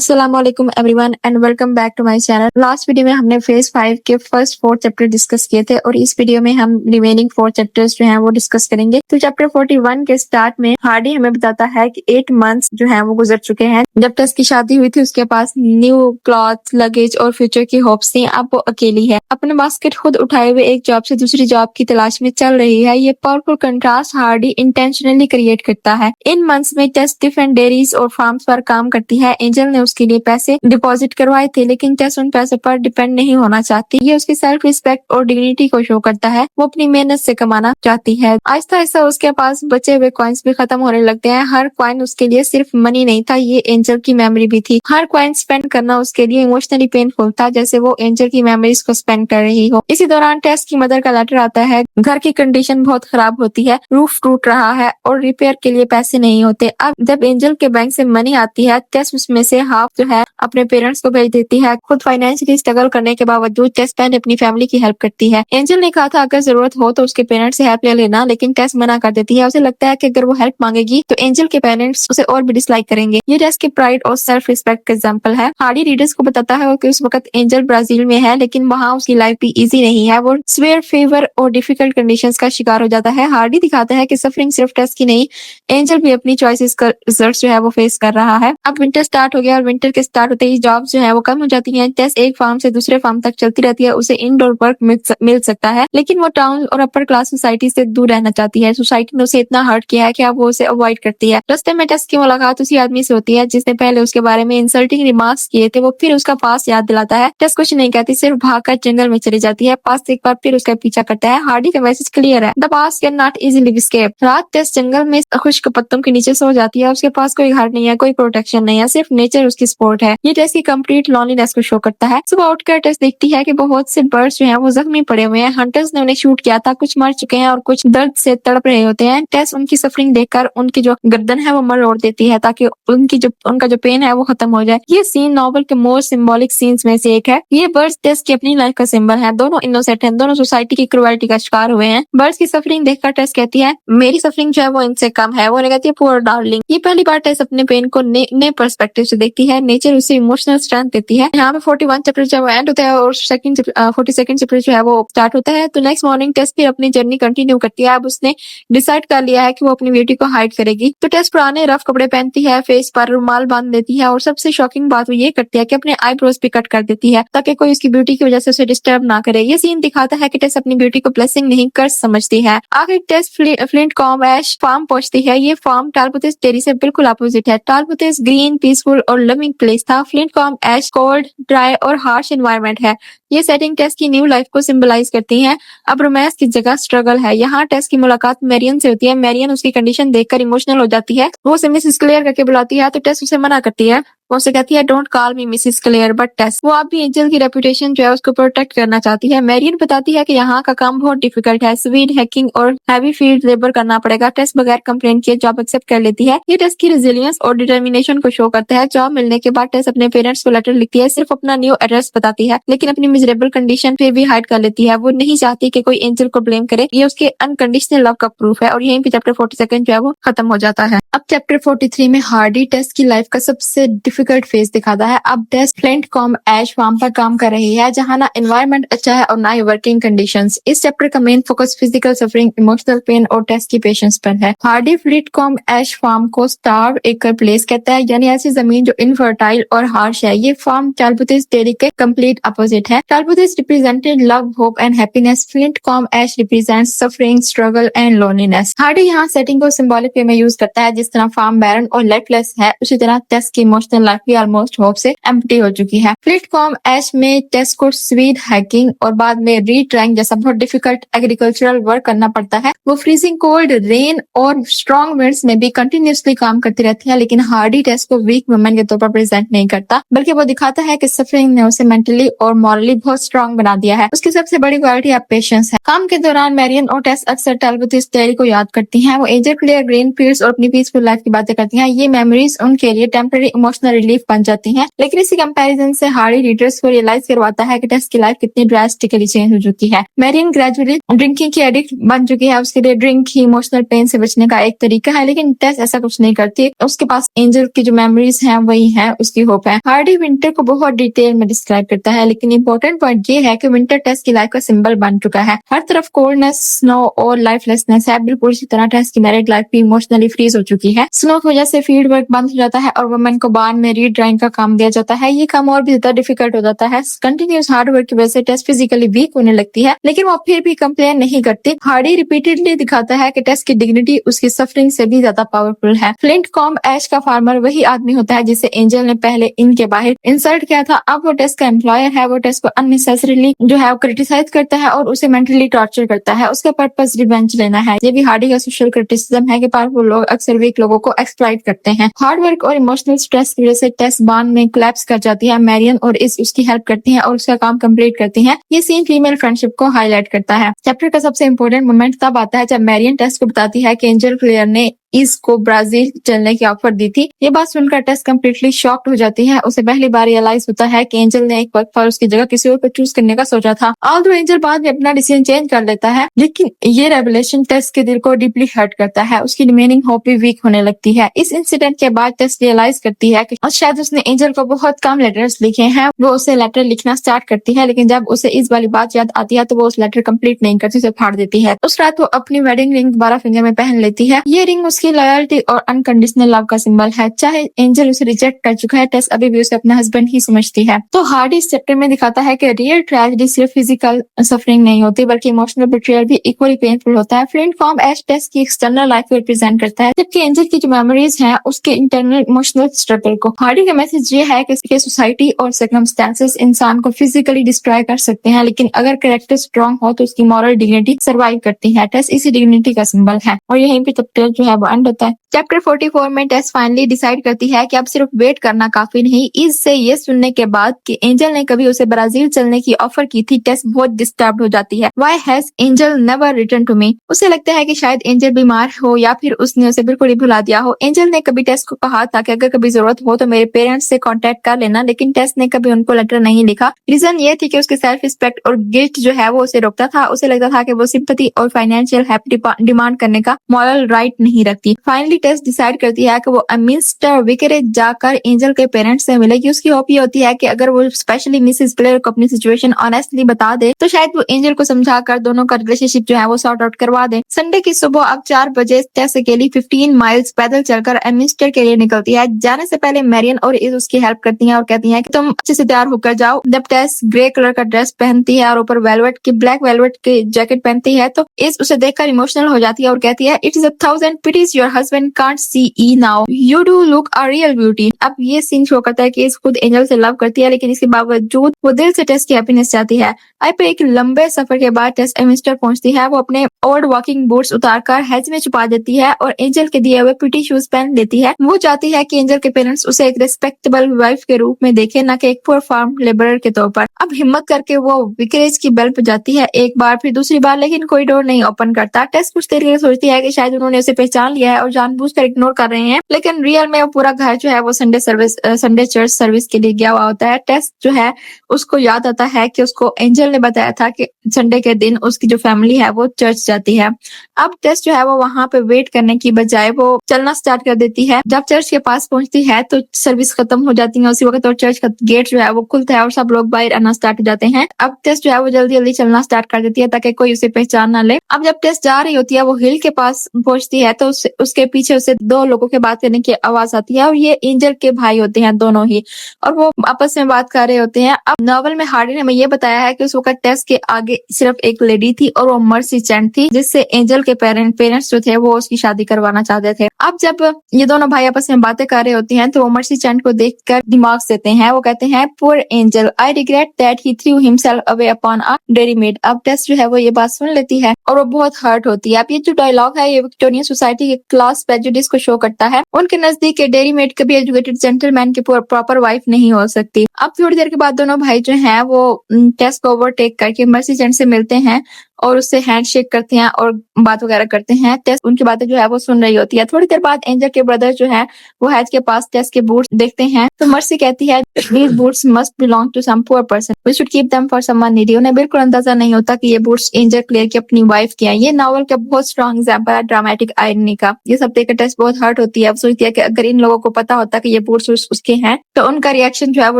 अस्सलाम वालेकुम everyone and welcome back to my channel. Last video में हमने फेज 5 के फर्स्ट 4 चैप्टर डिस्कस किए थे और इस वीडियो में हम रिमेनिंग 4 चैप्टर्स जो हैं वो डिस्कस करेंगे। तो चैप्टर 41 के स्टार्ट में हार्डी हमें बताता है कि 8 मंथ्स जो हैं वो गुजर चुके हैं। जब टेस की शादी हुई थी उसके पास न्यू क्लॉथ, लगेज और फ्यूचर की होप्स थी। अब वो अकेली है, अपने बास्केट खुद उठाए हुए एक जॉब से दूसरी जॉब की तलाश में चल रही है। ये powerful contrast Hardy intentionally create करता है। इन मंथ्स में टेस डिफरेंट डेयरीज और फार्म्स पर काम करती है। एंजल ने उसके लिए पैसे डिपॉजिट करवाए थे लेकिन टेस उन पैसों पर डिपेंड नहीं होना चाहती। ये उसकी सेल्फ रिस्पेक्ट और डिग्निटी को शो करता है। वो अपनी मेहनत से कमाना चाहती है। आहिस्ता आहिस्ता उसके पास बचे हुए कॉइन्स भी खत्म होने लगते हैं। हर कॉइन उसके लिए सिर्फ मनी नहीं था, ये एंजल की मेमोरी भी थी। हर कॉइन स्पेंड करना उसके लिए इमोशनली पेनफुल था, जैसे वो एंजल की मेमोरीज को स्पेंड कर रही हो। इसी दौरान टेस की मदर का लेटर आता है। घर की कंडीशन बहुत खराब होती है, रूफ टूट रहा है और रिपेयर के लिए पैसे नहीं होते। अब जब एंजल के बैंक से मनी आती है, टेस उसमें से हाफ जो है अपने पेरेंट्स को भेज देती है। खुद फाइनेंशियली स्ट्रगल करने के बावजूद टेस पहले अपनी फैमिली की हेल्प करती है। एंजल ने कहा था अगर जरूरत हो तो उसके पेरेंट्स से हेल्प ले लेना, लेकिन टेस मना कर देती है। उसे लगता है कि अगर वो हेल्प मांगेगी तो एंजल के पेरेंट्स उसे और भी डिसलाइक करेंगे। ये टेस के प्राइड और सेल्फ रिस्पेक्ट का एग्जांपल है। हार्डी रीडर्स को बताता है कि उस वक्त एंजल ब्राजील में है, लेकिन वहाँ उसकी लाइफ भी इजी नहीं है। वो स्वेयर फेवर और डिफिकल्ट कंडीशंस का शिकार हो जाता है। हार्डी दिखाता है कि सफरिंग सिर्फ टेस की नहीं, एंजल भी अपनी चॉइसेस का रिजल्ट जो है वो फेस कर रहा है। अब विंटर स्टार्ट हो गया और विंटर के स्टार्ट होते ही जॉब जो है वो कम हो जाती है। टेस एक फार्म से दूसरे फार्म तक चलती रहती है। उसे इनडोर वर्क मिल सकता है, लेकिन वो टाउन और अपर क्लास सोसाइटी से दूर रहना चाहती है। सोसाइटी ने उसे इतना हर्ट किया है कि अब वो उसे अवॉइड करती है। रास्ते में टेस की मुलाकात उसी आदमी से होती है जिसने पहले उसके बारे में इंसल्टिंग रिमार्क्स किए थे। वो फिर उसका पास याद दिलाता है। टेस कुछ नहीं कहती, सिर्फ भागकर जंगल में चली जाती है। पास एक बार फिर उसका पीछा करता है। हार्डी का मैसेज क्लियर है, the past can not easily escape. रात टेस जंगल में खुश्क पत्तों के नीचे सो जाती है। उसके पास कोई घर नहीं है, कोई प्रोटेक्शन नहीं है, सिर्फ नेचर उसकी सपोर्ट है। ये टेस की कंप्लीट लॉनलीनेस को शो करता है। सुबह उठकर टेस देखती है कि बहुत से बर्ड्स जो हैं वो जख्मी पड़े हुए हैं। हंटर्स ने उन्हें शूट किया था, कुछ मर चुके हैं और कुछ दर्द से तड़प रहे होते हैं। टेस उनकी सफरिंग देखकर उनकी जो गर्दन है वो मरोड़ देती है ताकि उनका जो पेन है वो खत्म हो जाए। ये सीन नॉवल के मोस्ट सिंबॉलिक सीन्स में से एक है। ये बर्ड्स टेस की अपनी लाइफ का सिंबल है। दोनों इनोसेंट हैं, दोनों सोसाइटी की क्रुएल्टी का शिकार हुए हैं। बर्ड्स की सफरिंग देखकर टेस कहती है मेरी सफरिंग जो है वो इनसे कम है। वो कहती है पुअर डार्लिंग। ये पहली बार टेस अपने पेन को नए पर्सपेक्टिव से देखती है। नेचर उसे इमोशनल स्ट्रेंथ देती है। यहाँ पे 41 चैप्टर जो है वो एंड होता है और 42nd चैप्टर जो है वो स्टार्ट होता है। तो नेक्स्ट मॉर्निंग टेस फिर अपनी जर्नी कंटिन्यू करती है। अब उसने डिसाइड कर लिया है कि वो अपनी ब्यूटी को हाइड करेगी। तो टेस पुराने रफ कपड़े पहनती है, फेस पर रुमाल बांध देती है और सबसे शॉकिंग बात वो ये करती है कि अपने आईब्रोज भी कट कर देती है ताकि कोई उसकी ब्यूटी की वजह से उसे डिस्टर्ब ना करे। ये सीन दिखाता है कि टेस अपनी ब्यूटी को ब्लेसिंग नहीं कर समझती है। आखिर टेस फ्लिंटकॉम्ब ऐश फार्म पहुंचती है। ये फार्म टालबुथिस डेयरी से बिल्कुल अपोजिट है। टालबुथिस ग्रीन, पीसफुल और लविंग प्लेस था। फ्लिंटकॉम्ब ऐश कोल्ड, ड्राई और हार्श एनवायरनमेंट है। ये सेटिंग टेस की न्यू लाइफ को सिंबलाइज करती है। अब रोमांस की जगह स्ट्रगल है। यहाँ टेस की मुलाकात मैरियन से होती है। मैरियन उसकी कंडीशन देखकर इमोशनल हो जाती है। वो उसे मिसेस क्लेयर करके बुलाती है तो टेस उसे मना करती है। वो उसे कहती है don't call me Mrs Clare but Tess. वो अब भी एंजल की रेपुटेशन जो है उसको प्रोटेक्ट करना चाहती है। मैरियन बताती है कि यहाँ का काम बहुत डिफिकल्ट है, स्वीट हैकिंग और हैवी फील्ड लेबर करना पड़ेगा। टेस बगैर कंप्लेन किए जॉब एक्सेप्ट कर लेती है। ये टेस की रेजिलियंस और डिटर्मिनेशन को शो करता है। जॉब मिलने के बाद टेस अपने पेरेंट्स को लेटर लिखती है, सिर्फ अपना न्यू एड्रेस बताती है, लेकिन अपनी मिजरेबल कंडीशन फिर भी हाइड कर लेती है। वो नहीं चाहती कि कोई एंजल को ब्लेम करे। ये उसके अनकंडीशनल लव का प्रूफ है। और यहीं पे चैप्टर 42 जो है वो खत्म हो जाता है। अब चैप्टर 43 में हार्डी टेस की लाइफ का सबसे डिफिकल्ट फेज दिखाता है। अब टेस फ्लिंटकॉम्ब ऐश फार्म पर काम कर रही है जहाँ ना एनवायरनमेंट अच्छा है और ना ही वर्किंग कंडीशंस। इस चैप्टर का main focus physical suffering, emotional pain और टेस की पेशेंस पर है। हार्डी फ्लिंटकॉम्ब ऐश फार्म को स्टार्व एक्र प्लेस कहता है, यानी ऐसी जमीन जो इनफर्टाइल और हार्श है। ये फार्म टालबुथिस डेयरी के कंप्लीट अपोजिट है। Talbothays represented love, hope and happiness. Flintcomb Ash represents suffering, struggle and loneliness. Hardy यहाँ सेटिंग को सिंबॉलिक वे में यूज करता है। जिस तरह फार्म बैरन और लाइफलेस है, उसी तरह टेस की इमोशनल लाइफ भी ऑलमोस्ट होप से एम्प्टी हो चुकी है। फ्लिंटकॉम्ब ऐश में टेस को स्वीट हैकिंग और बाद में रीट्राइंग जैसा बहुत डिफिकल्ट एग्रीकल्चरल वर्क करना पड़ता है। वो फ्रीजिंग कोल्ड, रेन और स्ट्रॉन्ग विंड्स में भी कंटिन्यूसली काम करती रहती है, लेकिन हार्डी टेस को वीक वुमेन के तौर पर प्रेजेंट नहीं करता, बल्कि वो दिखाता है कि सफरिंग ने उसे मेंटली और मॉरली बहुत स्ट्रॉन्ग बना दिया है। उसकी सबसे बड़ी क्वालिटी अब पेशेंस है। काम के दौरान मैरियन और टेस अक्सर टालबुथिस डेयरी को याद करती हैं। वो एंजल क्लेयर, ग्रीन फील्ड्स और अपनी पीसफुल लाइफ की बातें करती हैं। ये मेमोरीज उनके लिए टेम्पररी इमोशनल इमोशनल रिलीफ बन जाती हैं। लेकिन इसी कंपैरिजन से हार्डी रीडर्स को रियलाइज करवाता है कि टेस की लाइफ कितनी ड्रास्टिकली चेंज हो चुकी है। मैरियन ग्रेजुअली ड्रिंकिंग की एडिक्ट बन चुकी है। उसके लिए ड्रिंक ही इमोशनल पेन से बचने का एक तरीका है, लेकिन टेस ऐसा कुछ नहीं करती। उसके पास एंजल की जो मेमोरीज हैं वही है उसकी होप है। हार्डी विंटर को बहुत डिटेल में डिस्क्राइब करता है, लेकिन इंपॉर्टेंट पॉइंट ये है कि विंटर टेस की लाइफ का सिंबल बन चुका है। हर तरफ कोल्डनेस, स्नो और लाइफलेसनेस है। बिल्कुल इसी तरह टेस की मैरिड लाइफ भी इमोशनली फ्रीज हो चुकी है। स्नो की वजह से फील्ड वर्क बंद हो जाता है और वुमेन को बाद में रीड्राइंग का काम दिया जाता है। ये काम और भी ज्यादा डिफिकल्ट हो जाता है। कंटिन्यूस हार्ड वर्क की वजह से टेस फिजिकली वीक होने लगती है, लेकिन वो फिर भी कंप्लेन नहीं करती। हार्डी रिपीटेडली दिखाता है कि टेस की डिग्निटी उसकी सफरिंग से भी ज्यादा पावरफुल है। फ्लिंट कॉम्ब ऐश का फार्मर वही आदमी होता है जिसे एंजल ने पहले इनके बाहर इंसल्ट किया था। अब वो टेस का एम्प्लॉयर है। वो टेस को अननेसेसरीली जो है क्रिटिसाइज करता है और उसे मेंटली टॉर्चर करता है। उसका पर्पस रिवेंज लेना है। ये भी हार्डी का सोशल क्रिटिसिज्म है कि पावरफुल लोग अक्सर वीक लोगों को एक्सप्लॉइट करते हैं। हार्ड वर्क और इमोशनल स्ट्रेस की वजह से टेस बांध में कोलैप्स कर जाती है। मैरियन और उसकी हेल्प करती है और उसका काम कंप्लीट करती है। ये सीन फीमेल फ्रेंडशिप को हाईलाइट करता है। चैप्टर का सबसे इंपॉर्टेंट मोमेंट तब आता है जब मैरियन टेस को बताती है कि एंजल क्लियर ने इसको ब्राजील चलने की ऑफर दी थी। ये बात सुनकर टेस कम्प्लीटली शॉक्ड हो जाती है। उसे पहली बार रियलाइज होता है कि एंजल ने एक वक्त पर उसकी जगह किसी और को चूज करने का सोचा था। ऑल्दो एंजल बाद में अपना डिसीजन चेंज कर लेता है, लेकिन ये रेवलेशन टेस के दिल को डीपली हर्ट करता है। उसकी रिमेनिंग होप भी वीक होने लगती है। इस इंसिडेंट के बाद टेस रियलाइज करती है कि शायद उसने एंजल को बहुत कम लेटर्स लिखे हैं। वो उसे लेटर लिखना स्टार्ट करती है, लेकिन जब उसे इस वाली बात याद आती है तो वो उस लेटर कंप्लीट नहीं करती, उसे फाड़ देती है। उस रात वो अपनी वेडिंग रिंग दोबारा फिंगर में पहन लेती है। ये रिंग उसकी लॉयल्टी और अनकंडीशनल लव का सिंबल है। चाहे एंजल उसे रिजेक्ट कर चुका है, टेस अभी भी उसे अपना हस्बैंड ही समझती है। तो हार्डी इस चैप्टर में दिखाता है कि रियल ट्रेजेडी सिर्फ फिजिकल सफरिंग नहीं होती, बल्कि इमोशनल बिट्रियल भी इक्वली पेनफुल होता है। फ्लिंट कॉम्ब ऐश टेस की एक्सटर्नल लाइफ को रिप्रेजेंट करता है, जबकि एंजल की जो मेमोरीज हैं उसके इंटरनल इमोशनल स्ट्रगल को। हार्डी का मैसेज ये है कि सोसाइटी और सर्कमस्टेंसेस इंसान को फिजिकली डिस्ट्रॉय कर सकते हैं, लेकिन अगर कैरेक्टर स्ट्रांग हो तो उसकी मॉरल डिग्निटी सर्वाइव करती है। टेस इसी डिग्निटी का सिंबल है और यहीं पे चैप्टर जो है वो एंड होता है। चैप्टर 44 में टेस फाइनली डिसाइड करती है कि अब सिर्फ वेट करना काफी नहीं। इससे ये सुनने के बाद कि एंजल ने कभी उसे ब्राजील चलने की ऑफर की थी, टेस बहुत डिस्टर्ब हो जाती है। Why has Angel never return to me? उसे लगता है कि शायद एंजल बीमार हो या फिर उसने उसे बिल्कुल ही भुला दिया हो। एंजल ने कभी टेस को कहा था कि अगर कभी जरूरत हो तो मेरे पेरेंट्स से कांटेक्ट कर लेना, लेकिन टेस ने कभी उनको लेटर नहीं लिखा। रीजन ये थी कि उसके सेल्फ रिस्पेक्ट और गिल्ट जो है वो उसे रोकता था। उसे लगता था कि वो सिंपैथी और फाइनेंशियल हेल्प डिमांड करने का मॉरल राइट नहीं रखती। फाइनली टेस डिसाइड करती है कि वो मिस्टर विकेरेज जाकर एंजल के पेरेंट्स से मिलेगी। उसकी होप ये होती है कि अगर वो स्पेशली मिसेस क्लेयर को अपनी सिचुएशन ऑनेस्टली बता दे तो शायद वो एंजल को समझाकर दोनों का रिलेशनशिप जो है वो सॉर्ट आउट करवा दे। संडे की सुबह अब 4 बजे टेस अकेली 15 माइल्स पैदल चलकर मिस्टर के लिए निकलती है। जाने से पहले मैरियन और इज उसकी हेल्प करती हैं और कहती हैं कि तुम अच्छे से तैयार होकर जाओ। जब टेस ग्रे कलर का ड्रेस पहनती है और ऊपर ब्लैक वेलवेट की जैकेट पहनती है तो इज उसे देखकर इमोशनल हो जाती है और कहती है it is 1000 pities your husband can't see E now, you do look a real beauty. अब ये सीन शो करता है कि इस खुद एंजल से लव करती है, लेकिन इसके बावजूद वो दिल से टेस की हैप्पीनेस चाहती है। आई पे एक लंबे सफर के बाद टेस एमिस्टर पहुंचती है। वो अपने ओल्ड वॉकिंग बूट्स उतारकर हेज में छुपा देती है और एंजल के दिए हुए प्रिटी शूज पहन लेती है। वो चाहती है कि एंजल के पेरेंट्स उसे एक रिस्पेक्टेबल वाइफ के रूप में देखें, न कि एक पुअर फार्म लेबरर के तौर पर। अब हिम्मत करके वो विकेरेज की बेल बजाती है, एक बार फिर दूसरी बार, लेकिन कोई डोर नहीं ओपन करता। टेस कुछ देर के लिए सोचती है कि शायद उन्होंने उसे पहचान लिया है और जानबूझकर इग्नोर कर रहे हैं, लेकिन रियल में वो पूरा घर जो है वो संडे चर्च सर्विस के लिए गया हुआ होता है। टेस जो है उसको याद आता है कि उसको एंजल ने बताया था कि संडे के दिन उसकी जो फैमिली है वो चर्च जाती है। अब टेस जो है वो वहां पे वेट करने की बजाय वो चलना स्टार्ट कर देती है। जब चर्च के पास पहुंचती है तो सर्विस खत्म हो जाती है उसी वक्त और चर्च का गेट जो है वो खुलता है और सब लोग बाहर आना स्टार्ट हो जाते हैं। अब टेस जो है वो जल्दी जल्दी चलना स्टार्ट कर देती है ताकि कोई उसे पहचान ना ले। अब जब टेस जा रही होती है वो हिल के पास पहुंचती है तो उसके पीछे उसे 2 लोगों के बात करने की आवाज आती है और ये एंजल के भाई होते हैं दोनों ही, और वो आपस में बात कर रहे होते हैं। अब नॉवल में हार्डी ने हमें ये बताया है कि उस वक्त टेस के आगे सिर्फ एक लेडी थी और वो मर्सी चैंट थी, जिससे एंजल के पेरेंट्स जो थे वो उसकी शादी करवाना चाहते थे। अब जब ये दोनों भाई आपस में बातें कर रहे होते हैं तो वो मर्सी चैंट को देखकर दिमाग देते हैं। वो कहते हैं poor angel, I regret that he through himself away upon a dairy made. अब टेस जो है वो ये बात सुन लेती है और वो बहुत हर्ट होती है। अब ये जो डायलॉग है ये विक्टोरियन सोसाइटी के क्लास प्रेजुडिस को शो करता है। उनके नजदीक डेयरी मेड कभी एजुकेटेड जेंटलमैन की प्रॉपर वाइफ नहीं हो सकती। अब थोड़ी देर के बाद दोनों भाई जो हैं वो टेस को ओवरटेक करके मर्सी चैंट से मिलते हैं और उससे हैंडशेक करते हैं और बात वगैरह करते हैं। टेस उनकी बातें जो है वो सुन रही होती है। थोड़ी देर बाद एंजल के ब्रदर जो है वो हैज के पास टेस के बूट्स देखते हैं तो मर्सी कहती है these boots must belong to some poor person. We should keep them for someone needy. उन्हें बिल्कुल अंदाजा नहीं होता कि ये बूट्स एंजल क्लेयर की अपनी वाइफ की हैं। ये नॉवल का बहुत स्ट्रॉन्ग एग्जांपल है ड्रामेटिक आयरनी का। ये सब देखकर टेस बहुत हर्ट होती है। अब सोचती है कि अगर इन लोगों को पता होता कि ये बूट्स उसके हैं तो उनका रिएक्शन जो है वो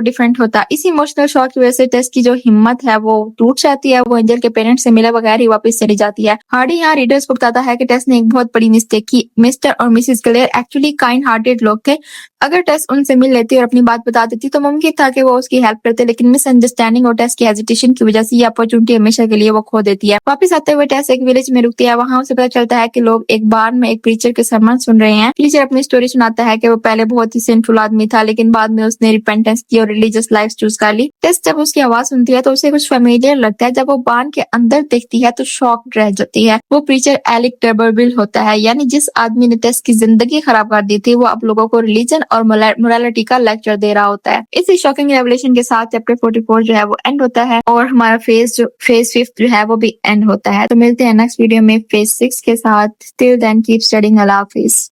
डिफरेंट होता। इस इमोशनल शॉक की वजह से टेस की जो हिम्मत है वो टूट जाती है। वो एंजल के पेरेंट्स से मिले बगैर ही वापस चली जाती है। हार्डी यहाँ रीडर्स को बताता है कि टेस ने एक बहुत बड़ी मिस्टेक की। मिस्टर और Mrs Claire actually kind hearted लोग थे। अगर टेस उनसे मिल लेती और अपनी बात बता देती तो मुमकिन था कि वो उसकी हेल्प करते, लेकिन मिसअंडरस्टैंडिंग और टेस की हेजिटेशन की वजह से ये अपॉर्चुनिटी हमेशा के लिए वो खो देती है। वापस आते हुए टेस एक विलेज में रुकती है। वहां उसे पता चलता है कि लोग एक बार में एक प्रीचर के सरमन सुन रहे हैं। प्रीचर अपनी स्टोरी सुनाता है कि वो पहले बहुत ही सिंफुल आदमी था, लेकिन बाद में उसने रिपेंटेंस की और रिलीजियस लाइफ चूज कर ली। टेस जब उसकी आवाज सुनती है तो उसे कुछ फेमिलियर लगता है। जब वो बान के अंदर देखती है तो शॉक रह जाती है। वो प्रीचर एलिक टर्बरविल होता है, यानी जिस आदमी ने टेस की जिंदगी खराब कर दी थी वो अब लोगों को रिलीजन और मोरालिटी का लेक्चर दे रहा होता है। इसी शॉकिंग रेवलेशन के साथ चैप्टर 44 जो है वो एंड होता है और हमारा फेज 5 जो है वो भी एंड होता है। तो मिलते हैं नेक्स्ट वीडियो में फेज 6 के साथ। Till then keep studying. अल्लाह हाफिज।